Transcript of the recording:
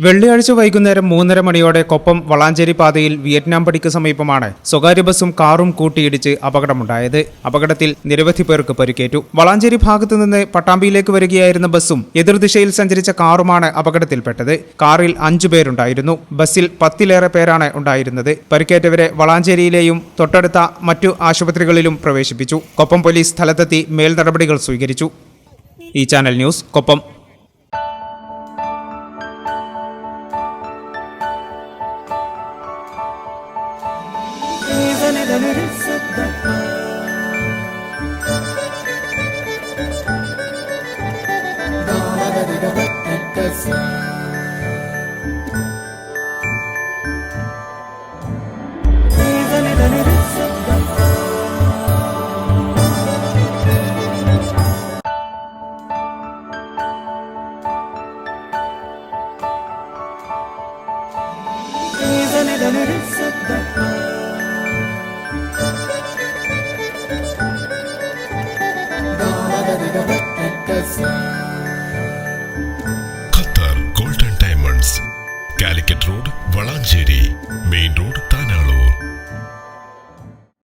വെള്ളിയാഴ്ച വൈകുന്നേരം 3:30 മണിയോടെ കൊപ്പം വളാഞ്ചേരി പാതയിൽ വിയറ്റ്നാം പടിക്ക് സമീപമാണ് സ്വകാര്യ ബസും കാറും കൂട്ടിയിടിച്ച് അപകടമുണ്ടായത്. അപകടത്തിൽ നിരവധി പേർക്ക് പരിക്കേറ്റു. വളാഞ്ചേരി ഭാഗത്തു നിന്ന് പട്ടാമ്പിയിലേക്ക് വരികയായിരുന്ന ബസും എതിർദിശയിൽ സഞ്ചരിച്ച കാറുമാണ് അപകടത്തിൽപ്പെട്ടത്. കാറിൽ 5 പേരുണ്ടായിരുന്നു. ബസ്സിൽ 10-ലേറെ പേരാണ് ഉണ്ടായിരുന്നത്. പരിക്കേറ്റവരെ വളാഞ്ചേരിയിലെയും തൊട്ടടുത്ത മറ്റു ആശുപത്രികളിലും പ്രവേശിപ്പിച്ചു. കൊപ്പം പോലീസ് സ്ഥലത്തെത്തി മേൽ നടപടികൾ സ്വീകരിച്ചു. ഈ ചാനൽ ന്യൂസ് കൊപ്പം. Even